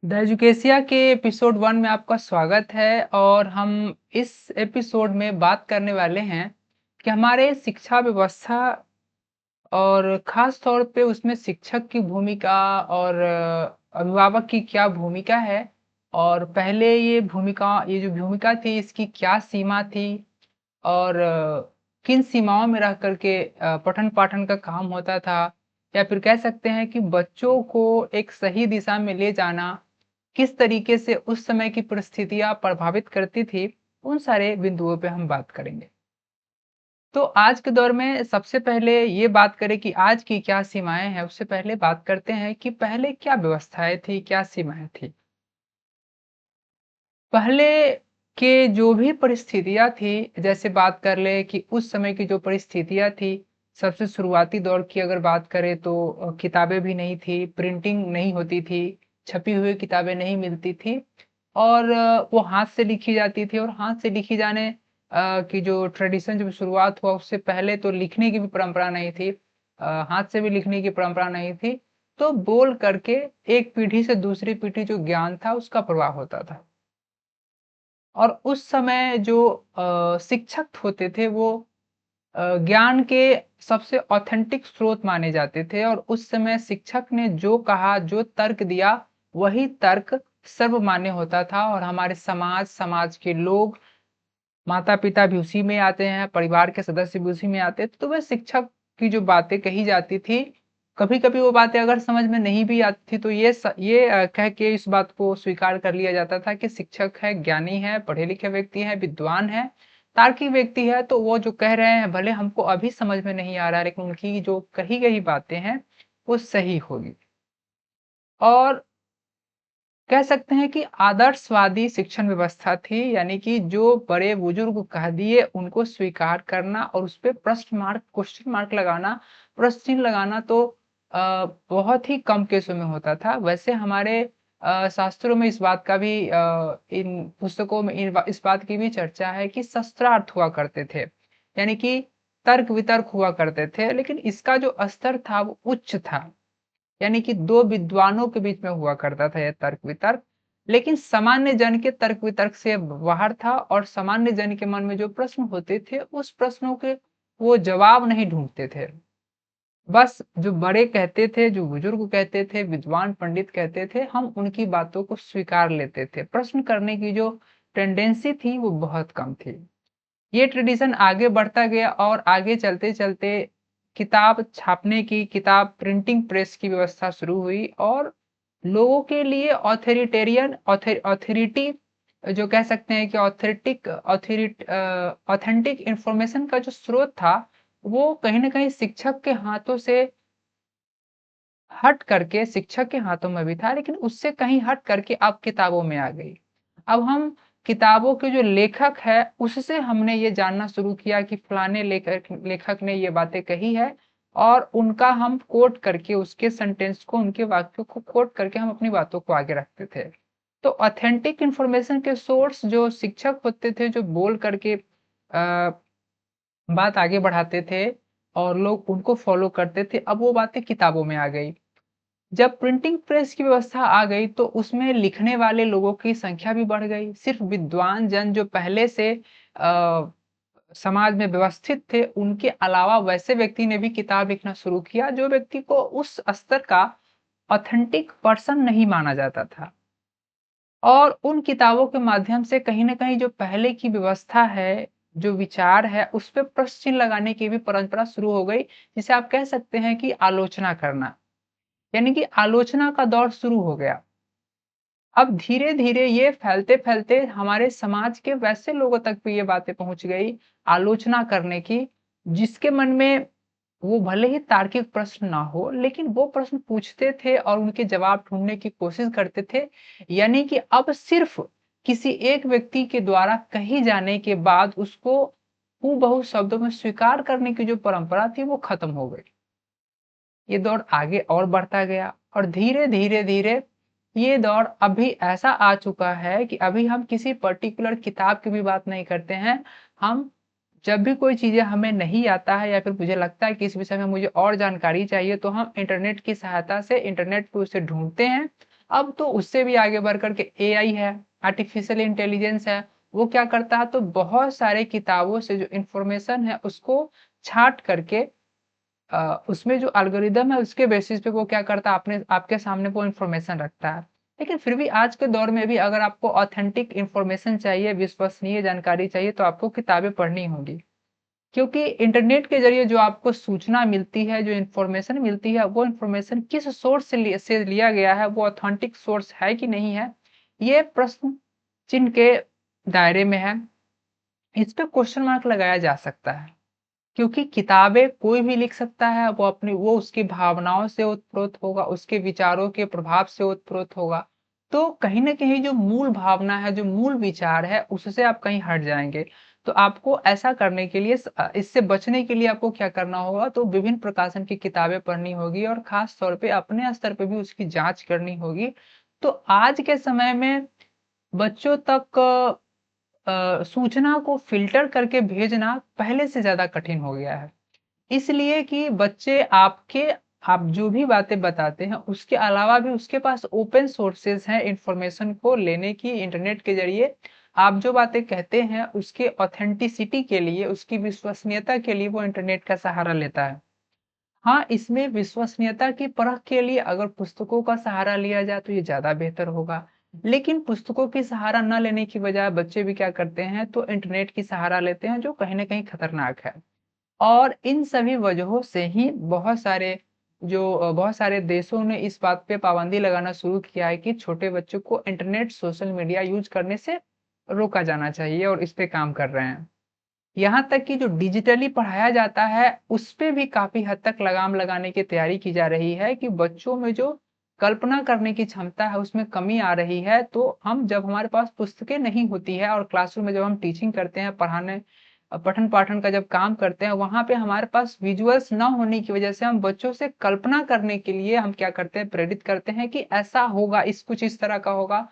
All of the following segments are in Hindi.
द एजुकेशिया के एपिसोड 1 में आपका स्वागत है और हम इस एपिसोड में बात करने वाले हैं कि हमारे शिक्षा व्यवस्था और ख़ास तौर पे उसमें शिक्षक की भूमिका और अभिभावक की क्या भूमिका है और पहले ये जो भूमिका थी इसकी क्या सीमा थी और किन सीमाओं में रह कर के पठन-पाठन का काम होता था या फिर कह सकते हैं कि बच्चों को एक सही दिशा में ले जाना किस तरीके से उस समय की परिस्थितियाँ प्रभावित करती थी, उन सारे बिंदुओं पे हम बात करेंगे। तो आज के दौर में सबसे पहले ये बात करें कि आज की क्या सीमाएँ हैं, उससे पहले बात करते हैं कि पहले क्या व्यवस्थाएँ थी, क्या सीमाएँ थी। पहले के जो भी परिस्थितियाँ थी, जैसे बात कर लें कि उस समय की जो परिस्थितियाँ थी, सबसे शुरुआती दौर की अगर बात करें तो किताबें भी नहीं थी, प्रिंटिंग नहीं होती थी, छपी हुई किताबें नहीं मिलती थी और वो हाथ से लिखी जाती थी और हाथ से लिखी जाने की जो ट्रेडिशन जब शुरुआत हुआ उससे पहले तो लिखने की भी परंपरा नहीं थी। हाथ से भी लिखने की परंपरा नहीं थी, तो बोल करके एक पीढ़ी से दूसरी पीढ़ी जो ज्ञान था उसका प्रवाह होता था। और उस समय जो शिक्षक होते थे वो ज्ञान के सबसे ऑथेंटिक स्रोत माने जाते थे और उस समय शिक्षक ने जो कहा, जो तर्क दिया, वही तर्क सर्वमान्य होता था और हमारे समाज के लोग, माता-पिता भी उसी में आते हैं, परिवार के सदस्य भी उसी में आते हैं, तो वह शिक्षक की जो बातें कही जाती थी, कभी-कभी वो बातें अगर समझ में नहीं भी आती थी, तो ये कह के इस बात को स्वीकार कर लिया जाता था कि शिक्षक है, ज्ञानी है, पढ़े-लिखे व्यक्ति हैं, विद्वान हैं, तार्किक व्यक्ति है, तो वो जो कह रहे हैं, भले हमको अभी समझ में नहीं आ रहा है, लेकिन उनकी जो कही गई बातें हैं, वो सही होगी। और कह सकते हैं कि आदर्शवादी शिक्षण व्यवस्था थी, यानी कि जो बड़े-बुजुर्ग कह दिए उनको स्वीकार करना और उसपे क्वेश्चन मार्क लगाना, प्रश्न चिन्ह लगाना तो बहुत ही कम केसों में होता था। वैसे हमारे शास्त्रों में इस बात का भी इन पुस्तकों में इस बात की भी चर्चा है कि शस्त्रार्थ हुआ करते थे, यानी कि तर्क-वितर्क हुआ करते थे, लेकिन इसका जो स्तर था वो उच्च था। यानी कि 2 विद्वानों के बीच में हुआ करता था यह तर्क-वितर्क, लेकिन सामान्य जन के तर्क-वितर्क से बाहर था और सामान्य जन के मन में जो प्रश्न होते थे, उस प्रश्नों के वो जवाब नहीं ढूँढते थे। बस जो बड़े कहते थे, जो बुजुर्ग कहते थे, विद्वान पंडित कहते थे, हम उनकी बातों को स्वीकार लेते थे। प्रश्न करने की जो टेंडेंसी थी, वो बहुत कम थी। ये ट्रेडिशन आगे बढ़ता गया और आगे चलते-चलते किताब छापने की, किताब प्रिंटिंग प्रेस की व्यवस्था शुरू हुई और लोगों के लिए ऑथोरिटी जो कह सकते हैं कि ऑथेंटिक इंफॉर्मेशन का जो स्रोत था, वो कहीं न कहीं शिक्षक के हाथों से हट करके शिक्षक के हाथों में भी था, लेकिन उससे कहीं हट करके अब किताबों में आ गई। अब हम किताबों के जो लेखक है, उससे हमने ये जानना शुरू किया कि फलाने लेखक लेखक ने ये बातें कही है और उनका हम कोट करके उसके सेंटेंस को, उनके वाक्यों को कोट करके हम अपनी बातों को आगे रखते थे। तो ऑथेंटिक इन्फॉर्मेशन के सोर्स जो शिक्षक होते थे, जो बोल करके बात आगे बढ़ाते थे और लोग उनको फॉलो करते थे, अब वो बातें किताबों में आ गई। जब प्रिंटिंग प्रेस की व्यवस्था आ गई तो उसमें लिखने वाले लोगों की संख्या भी बढ़ गई। सिर्फ विद्वान जन जो पहले से समाज में व्यवस्थित थे, उनके अलावा वैसे व्यक्ति ने भी किताब लिखना शुरू किया, जो व्यक्ति को उस स्तर का ऑथेंटिक पर्सन नहीं माना जाता था। और उन किताबों के माध्यम से कहीं न कहीं जो पहले की व्यवस्था है, जो विचार है, उस पे प्रश्न चिन्ह लगाने की भी परंपरा शुरू हो गई, जिसे आप कह सकते हैं कि आलोचना करना। यानी कि आलोचना का दौर शुरू हो गया। अब धीरे-धीरे ये फैलते-फैलते हमारे समाज के वैसे लोगों तक भी ये बातें पहुँच गई, आलोचना करने की, जिसके मन में वो भले ही तार्किक प्रश्न ना हो, लेकिन वो प्रश्न पूछते थे और उनके जवाब ढूँढने की कोशिश करते थे। यानी कि अब सिर्फ़ किसी एक व्यक्ति के द्वारा कही जाने के बाद उसको हूबहू शब्दों में स्वीकार करने की जो परंपरा थी, वो खत्म हो गई। ये दौर आगे और बढ़ता गया और धीरे-धीरे ये दौर अभी ऐसा आ चुका है कि अभी हम किसी पर्टिकुलर किताब की भी बात नहीं करते हैं। हम जब भी कोई चीज़ें हमें नहीं आता है या फिर मुझे लगता है कि इस विषय में मुझे और जानकारी चाहिए तो हम इंटरनेट की सहायता से इंटरनेट पे उसे ढूँढते हैं अब तो उससे भी आगे बढ़ कर के एआई है, आर्टिफिशियल इंटेलिजेंस है, वो क्या करता है, तो बहुत सारे किताबों से जो इंफॉर्मेशन है उसको छांट करके उसमें जो एल्गोरिदम है उसके बेसिस पे वो क्या करता है, अपने आपके सामने वो इंफॉर्मेशन रखता है। लेकिन फिर भी आज के दौर में भी अगर आपको ऑथेंटिक इंफॉर्मेशन चाहिए, विश्वसनीय जानकारी चाहिए, तो आपको किताबें पढ़नी होगी, क्योंकि इंटरनेट के जरिए जो आपको सूचना मिलती है, जो इंफॉर्मेशन मिलती है, वो इंफॉर्मेशन किस सोर्स से लिया गया है, वो ऑथेंटिक सोर्स है कि नहीं है, ये प्रश्न चिन्ह के दायरे में है। इस पे क्वेश्चन मार्क लगाया जा सकता है, क्योंकि किताबें कोई भी लिख सकता है, वो उसकी भावनाओं से ओतप्रोत होगा, उसके विचारों के प्रभाव से ओतप्रोत होगा। तो कहीं न कहीं जो मूल भावना है, जो मूल विचार है, उससे आप कहीं हट जाएँगे। तो आपको ऐसा करने के लिए इससे बचने के लिए आपको क्या करना होगा, तो विभिन्न प्रकाशन की किताबें पढ़नी होगी और ख़ास तौर पे अपने स्तर पे भी उसकी जाँच करनी होगी। तो आज के समय में बच्चों तक सूचना को फ़िल्टर करके भेजना पहले से ज़्यादा कठिन हो गया है। इसलिए कि बच्चे आप जो भी बातें बताते हैं, उसके अलावा भी उसके पास ओपन सोर्सेज़ हैं इन्फॉर्मेशन को लेने की इंटरनेट के ज़रिए। आप जो बातें कहते हैं, उसके ऑथेंटिसिटी के लिए, उसकी विश्वसनीयता के लिए वो इंटरनेट का सहारा लेता है। हाँ, इसमें विश्वसनीयता की परख के लिए अगर पुस्तकों का सहारा लिया जाए तो ये ज़्यादा बेहतर होगा। लेकिन पुस्तकों की सहारा न लेने की बजाय बच्चे भी क्या करते हैं, तो इंटरनेट की सहारा लेते हैं, जो कहीं न कहीं खतरनाक है। और इन सभी वजहों से ही बहुत सारे देशों ने इस बात पे पाबंदी लगाना शुरू किया है कि छोटे बच्चों को इंटरनेट, सोशल मीडिया यूज़ करने से रोका जाना चाहिए, और इस पे काम कर रहे हैं। यहाँ तक कि जो डिजिटली पढ़ाया जाता है, उस पे भी काफ़ी हद तक लगाम लगाने की तैयारी की जा रही है कि बच्चों में जो कल्पना करने की क्षमता है, उसमें कमी आ रही है। तो हम जब हमारे पास पुस्तकें नहीं होती है और क्लासरूम में जब हम टीचिंग करते हैं, पठन-पाठन का जब काम करते हैं, वहाँ पे हमारे पास विजुअल्स ना होने की वजह से हम बच्चों से कल्पना करने के लिए हम क्या करते हैं, प्रेरित करते हैं कि ऐसा होगा, कुछ इस तरह का होगा।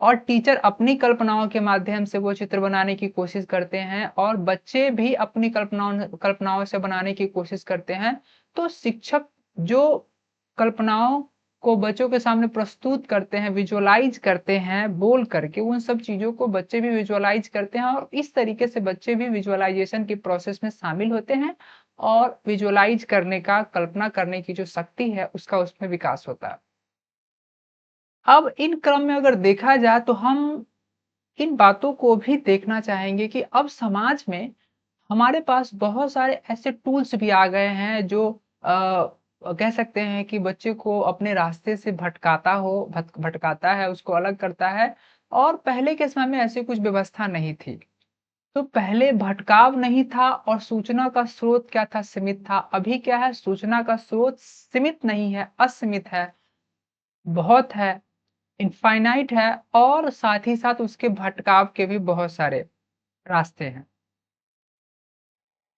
और टीचर अपनी कल्पनाओं के माध्यम से वो चित्र बनाने की कोशिश करते हैं, और बच्चे भी अपनी कल्पनाओं से बनाने की कोशिश करते हैं। तो शिक्षक जो कल्पनाओं को बच्चों के सामने प्रस्तुत करते हैं, विजुअलाइज करते हैं बोल करके, उन सब चीज़ों को बच्चे भी विजुअलाइज करते हैं, और इस तरीके से बच्चे भी विजुअलाइजेशन की प्रोसेस में शामिल होते हैं, और विजुअलाइज करने का, कल्पना करने की जो शक्ति है, उसका उसमें विकास होता है। अब इन क्रम में अगर देखा जाए तो हम इन बातों को भी देखना चाहेंगे कि अब समाज में हमारे पास बहुत सारे ऐसे टूल्स भी आ गए हैं जो कह सकते हैं कि बच्चे को अपने रास्ते से भटकाता है, उसको अलग करता है। और पहले के समय में ऐसी कुछ व्यवस्था नहीं थी। तो पहले भटकाव नहीं था और सूचना का स्रोत क्या था, सीमित था। अभी क्या है, सूचना का स्रोत सीमित नहीं है, असीमित है, बहुत है, इनफाइनाइट है, और साथ ही साथ उसके भटकाव के भी बहुत सारे रास्ते हैं।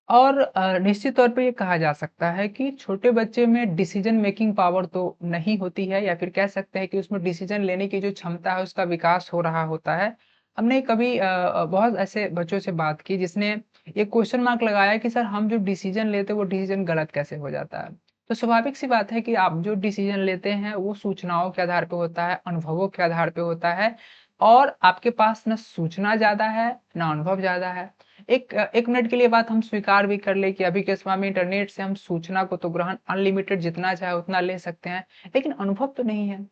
और निश्चित तौर पे ये कहा जा सकता है कि छोटे बच्चे में डिसीजन मेकिंग पावर तो नहीं होती है, या फिर कह सकते हैं कि उसमें डिसीजन लेने की जो क्षमता है उसका विकास हो रहा होता है। हमने कभी बहुत ऐसे बच्चों से बात की जिसने ये क्वेश्चन मार्क लगाया कि सर, हम जो डिसीजन लेते हैं वो डिसीजन गलत कैसे हो जाता है। तो स्वाभाविक सी बात है कि आप जो डिसीजन लेते हैं वो सूचनाओं के आधार पे होता है, अनुभवों के आधार पे होता है, और आपके पास ना सूचना ज़्यादा है, ना अनुभव ज़्यादा है। 1 मिनट के लिए बात हम स्वीकार भी कर लें कि अभी के समय में इंटरनेट से हम सूचना को तो ग्रहण अनलिमिटेड जितना चाहे उतना ले सकते हैं, लेकिन अनुभव तो नहीं है।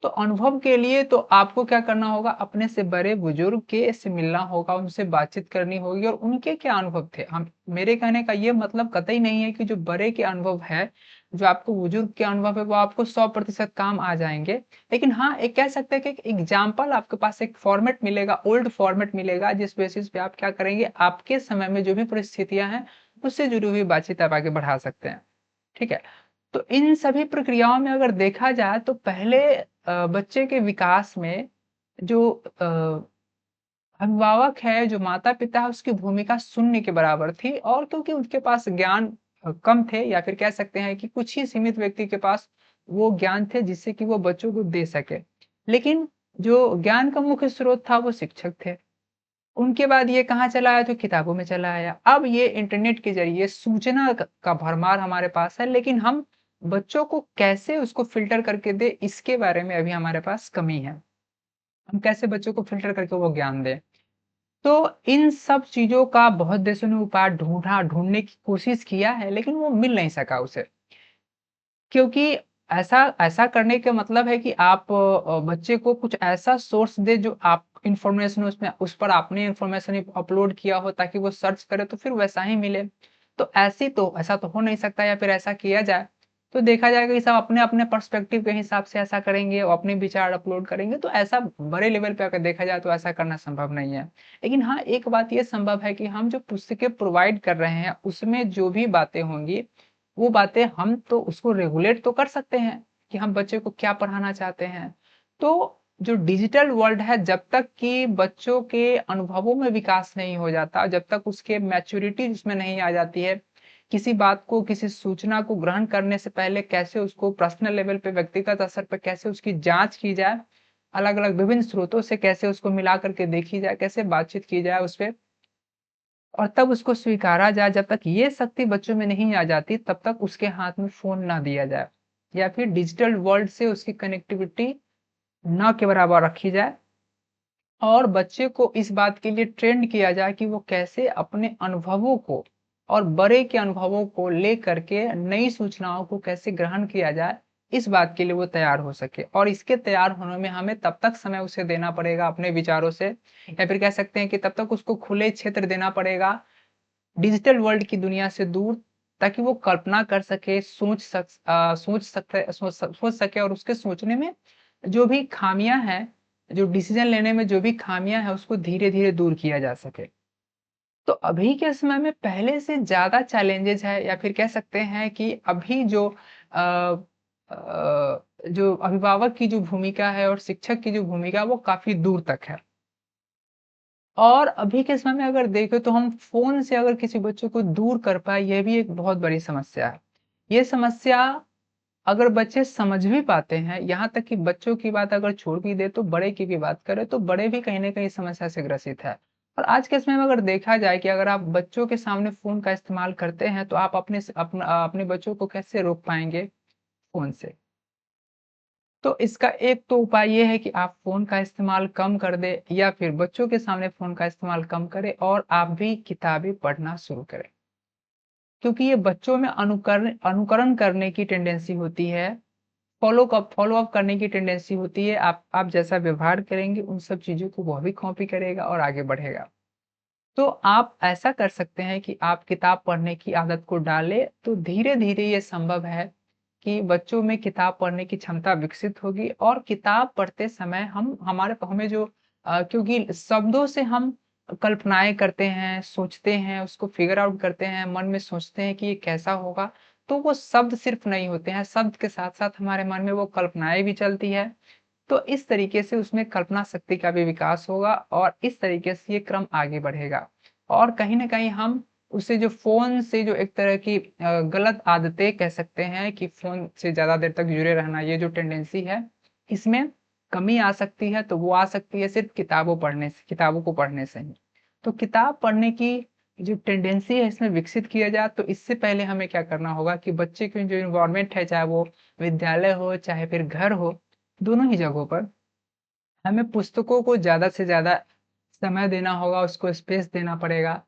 तो अनुभव के लिए तो आपको क्या करना होगा, अपने से बड़े बुजुर्ग के से मिलना होगा, उनसे बातचीत करनी होगी, और उनके क्या अनुभव थे। हम मेरे कहने का ये मतलब कतई नहीं है कि जो बड़े के अनुभव है, जो आपको बुजुर्ग के अनुभव है, वो आपको 100% काम आ जाएँगे। लेकिन हाँ, एक कह सकते हैं कि एक एग्ज़ाम्पल आपके पास एक फॉर्मेट मिलेगा, ओल्ड फॉर्मेट मिलेगा, जिस बेसिस पे आप क्या करेंगे, आपके समय में जो भी परिस्थितियाँ हैं, उससे जुड़ी हुई बातचीत आप आगे बढ़ा सकते हैं। ठीक है? तो इन सभी प्रक्रियाओं में अगर देखा जाए तो पहले बच्चे के विकास में जो अभिभावक है, जो माता-पिता है, उसकी भूमिका शून्य के बराबर थी, और क्योंकि उनके पास ज्ञान कम थे, या फिर कह सकते हैं कि कुछ ही सीमित व्यक्ति के पास वो ज्ञान थे जिससे कि वो बच्चों को दे सके। लेकिन जो ज्ञान का मुख्य स्रोत था वो शिक्षक थे। उनके बाद ये कहाँ चला आया, तो किताबों में चला आया। अब ये इंटरनेट के ज़रिए सूचना का भरमार हमारे पास है, लेकिन हम बच्चों को कैसे उसको फ़िल्टर करके दें, इसके बारे में अभी हमारे पास कमी है। हम कैसे बच्चों को फ़िल्टर करके वो ज्ञान दें? तो इन सब चीज़ों का बहुत देशों ने उपाय ढूँढने की कोशिश किया है, लेकिन वो मिल नहीं सका उसे। क्योंकि ऐसा ऐसा करने का मतलब है कि आप बच्चे को कुछ ऐसा सोर्स दें जो आप इन्फॉर्मेशन उसमें उस पर आपने इन्फॉर्मेशन अपलोड किया हो ताकि वो सर्च करे तो फिर वैसा ही मिले। तो ऐसा तो हो नहीं सकता या फिर ऐसा किया जाए, तो देखा जाएगा कि सब अपने-अपने पर्सपेक्टिव के हिसाब से ऐसा करेंगे और अपने विचार अपलोड करेंगे, तो ऐसा बड़े लेवल पे अगर देखा जाए तो ऐसा करना संभव नहीं है। लेकिन हाँ, एक बात ये संभव है कि हम जो पुस्तकें प्रोवाइड कर रहे हैं, उसमें जो भी बातें होंगी वो बातें हम तो उसको रेगुलेट तो कर सकते हैं कि हम बच्चे को क्या पढ़ाना चाहते हैं। तो जो डिजिटल वर्ल्ड है जब तक कि बच्चों के अनुभवों में विकास नहीं हो जाता, जब तक उसके मैच्योरिटी जिसमें नहीं आ जाती है, किसी बात को, किसी सूचना को ग्रहण करने से पहले कैसे उसको पर्सनल लेवल पे, व्यक्तिगत स्तर पे कैसे उसकी जाँच की जाए, अलग-अलग विभिन्न स्रोतों से कैसे उसको मिला कर के देखी जाए, कैसे बातचीत की जाए उसपे और तब उसको स्वीकारा जाए, जब तक ये शक्ति बच्चों में नहीं आ जाती, तब तक उसके हाथ में फ़ोन ना दिया जाए या फिर डिजिटल वर्ल्ड से उसकी कनेक्टिविटी ना के बराबर रखी जाए और बच्चे को इस बात के लिए ट्रेंड किया जाए कि वो कैसे अपने अनुभवों को और बड़े के अनुभवों को लेकर के नई सूचनाओं को कैसे ग्रहण किया जाए, इस बात के लिए वो तैयार हो सके और इसके तैयार होने में हमें तब तक समय उसे देना पड़ेगा अपने विचारों से या फिर कह सकते हैं कि तब तक उसको खुले क्षेत्र देना पड़ेगा डिजिटल वर्ल्ड की दुनिया से दूर ताकि वो कल्पना कर सके, सोच सके और उसके सोचने में जो भी खामियाँ हैं, जो डिसीज़न लेने में जो भी खामियाँ हैं, उसको धीरे-धीरे दूर किया जा सके। तो अभी के समय में पहले से ज़्यादा चैलेंजेज़ है या फिर कह सकते हैं कि अभी जो अभिभावक की जो भूमिका है और शिक्षक की जो भूमिका है, वो काफ़ी दूर तक है। और अभी के समय में अगर देखें तो हम फ़ोन से अगर किसी बच्चे को दूर कर पाएँ, ये भी एक बहुत बड़ी समस्या है। ये समस्या अगर बच्चे समझ भी पाते हैं, यहाँ तक कि बच्चों की बात अगर छोड़ भी दें, तो बड़े की भी बात करें, तो बड़े भी कहीं न कहीं इस समस्या से ग्रसित हैं। और आज के समय में अगर देखा जाए कि अगर आप बच्चों के सामने फ़ोन का इस्तेमाल करते हैं, तो आप अपने बच्चों को कैसे रोक पाएँगे फ़ोन से? तो इसका एक तो उपाय ये है कि आप फ़ोन का इस्तेमाल कम कर दें या फिर बच्चों के सामने फ़ोन का इस्तेमाल कम करें और आप भी किताबें पढ़ना शुरू करें। क्योंकि ये बच्चों में अनुकरण करने की टेंडेंसी होती है, फ़ॉलो अप करने की टेंडेंसी होती है। आप जैसा व्यवहार करेंगे, उन सब चीज़ों को वह भी कॉपी करेगा और आगे बढ़ेगा। तो आप ऐसा कर सकते हैं कि आप किताब पढ़ने की आदत को डालें, तो धीरे-धीरे ये संभव है कि बच्चों में किताब पढ़ने की क्षमता विकसित होगी और किताब पढ़ते समय हम हमारे हमें जो क्योंकि शब्दों से हम कल्पनाएँ करते हैं, सोचते हैं, उसको फ़िगर आउट करते हैं, मन में सोचते हैं कि ये कैसा होगा, तो वो शब्द सिर्फ़ नहीं होते हैं, शब्द के साथ-साथ हमारे मन में वो कल्पनाएँ भी चलती है। तो इस तरीके से उसमें कल्पना शक्ति का भी विकास होगा और इस तरीके से ये क्रम आगे बढ़ेगा। और कहीं न कहीं हम उसे जो फ़ोन से जो एक तरह की गलत आदतें कह सकते हैं कि फ़ोन से ज़्यादा देर तक जुड़े रहना ये जो टेंडेंसी है, इसमें कमी आ सकती है, तो वो आ सकती है सिर्फ़ किताबों को पढ़ने से ही। तो किताब पढ़ने की जो टेंडेंसी है इसमें विकसित किया जाए तो इससे पहले हमें क्या करना होगा कि बच्चे की जो एनवायरनमेंट है, चाहे वो विद्यालय हो, चाहे फिर घर हो, दोनों ही जगहों पर हमें पुस्तकों को ज़्यादा से ज़्यादा समय देना होगा, उसको स्पेस देना पड़ेगा।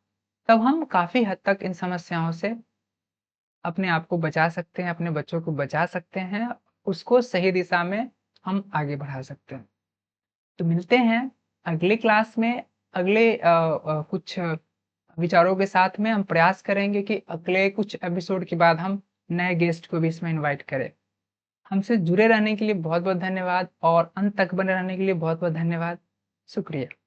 तब हम काफ़ी हद तक इन समस्याओं से अपने आप को बचा सकते हैं, अपने बच्चों को बचा सकते हैं, उसको सही दिशा में हम आगे बढ़ा सकते हैं। तो मिलते हैं अगले क्लास में कुछ विचारों के साथ में हम प्रयास करेंगे कि अगले कुछ एपिसोड के बाद हम नए गेस्ट को भी इसमें इनवाइट करें। हमसे जुड़े रहने के लिए बहुत-बहुत धन्यवाद और अंत तक बने रहने के लिए बहुत-बहुत धन्यवाद। शुक्रिया।